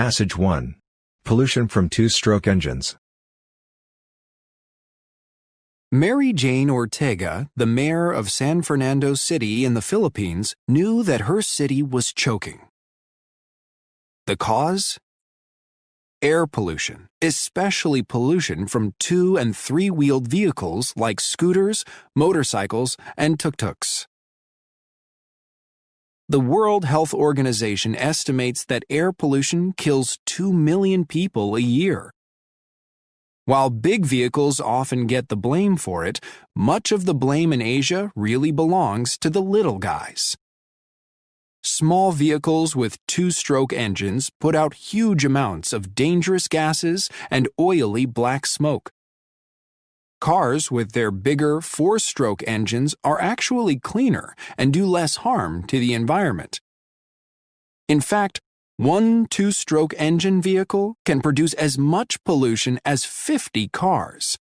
Passage 1. Pollution from two-stroke engines. Mary Jane Ortega, the mayor of San Fernando City in the Philippines, knew that her city was choking. The cause? Air pollution, especially pollution from two- and three-wheeled vehicles like scooters, motorcycles, and tuk-tuks. The World Health Organization estimates that air pollution kills 2 million people a year. While big vehicles often get the blame for it, much of the blame in Asia really belongs to the little guys. Small vehicles with two-stroke engines put out huge amounts of dangerous gases and oily black smoke. Cars with their bigger four-stroke engines are actually cleaner and do less harm to the environment. In fact, one two-stroke engine vehicle can produce as much pollution as 50 cars.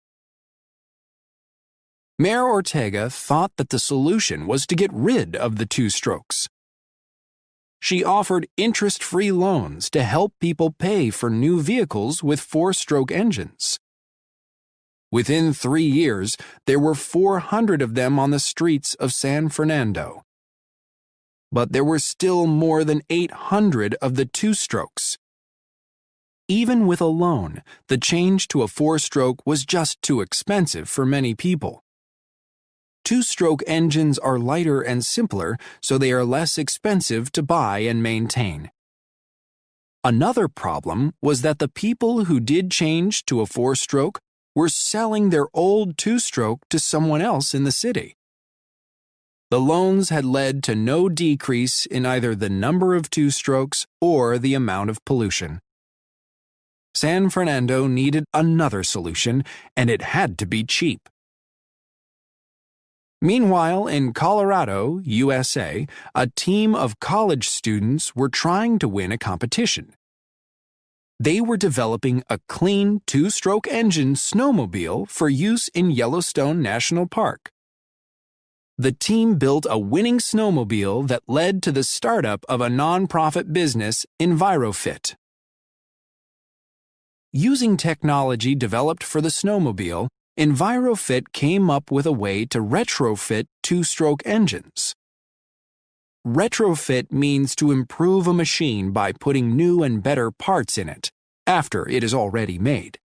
Mayor Ortega thought that the solution was to get rid of the two strokes. She offered interest-free loans to help people pay for new vehicles with four-stroke engines. Within 3 years, there were 400 of them on the streets of San Fernando. But there were still more than 800 of the two-strokes. Even with a loan, the change to a four-stroke was just too expensive for many people. Two-stroke engines are lighter and simpler, so they are less expensive to buy and maintain. Another problem was that the people who did change to a four-stroke were selling their old two-stroke to someone else in the city. The loans had led to no decrease in either the number of two-strokes or the amount of pollution. San Fernando needed another solution, and it had to be cheap. Meanwhile, in Colorado, USA, a team of college students were trying to win a competition. They were developing a clean two-stroke engine snowmobile for use in Yellowstone National Park. The team built a winning snowmobile that led to the startup of a nonprofit business, EnviroFit. Using technology developed for the snowmobile, EnviroFit came up with a way to retrofit two-stroke engines. Retrofit means to improve a machine by putting new and better parts in it, after it is already made.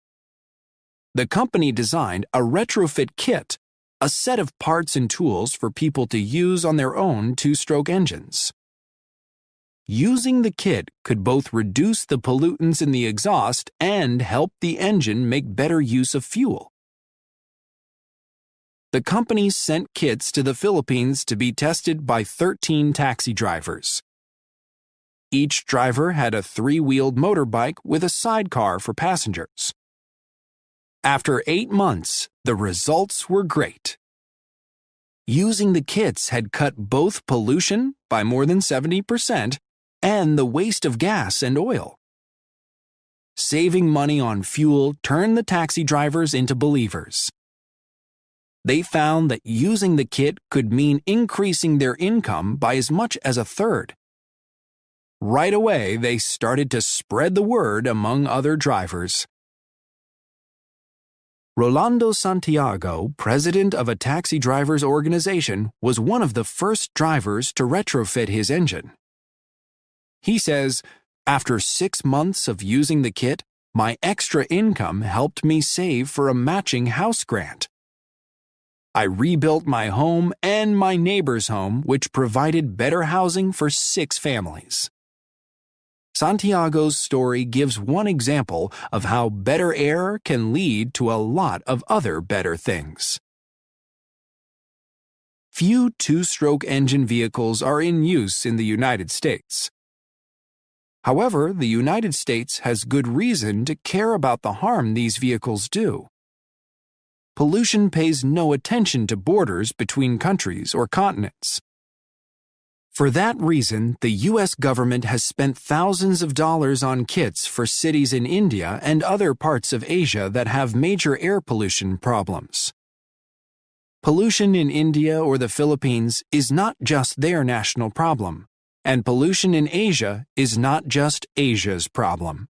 The company designed a retrofit kit, a set of parts and tools for people to use on their own two-stroke engines. Using the kit could both reduce the pollutants in the exhaust and help the engine make better use of fuel. The company sent kits to the Philippines to be tested by 13 taxi drivers. Each driver had a three-wheeled motorbike with a sidecar for passengers. After 8 months, the results were great. Using the kits had cut both pollution by more than 70% and the waste of gas and oil. Saving money on fuel turned the taxi drivers into believers. They found that using the kit could mean increasing their income by as much as a third. Right away, they started to spread the word among other drivers. Rolando Santiago, president of a taxi drivers organization, was one of the first drivers to retrofit his engine. He says, "After 6 months of using the kit, my extra income helped me save for a matching house grant. I rebuilt my home and my neighbor's home, which provided better housing for 6 families." Santiago's story gives one example of how better air can lead to a lot of other better things. Few two-stroke engine vehicles are in use in the United States. However, the United States has good reason to care about the harm these vehicles do. Pollution pays no attention to borders between countries or continents. For that reason, the U.S. government has spent thousands of dollars on kits for cities in India and other parts of Asia that have major air pollution problems. Pollution in India or the Philippines is not just their national problem. And pollution in Asia is not just Asia's problem.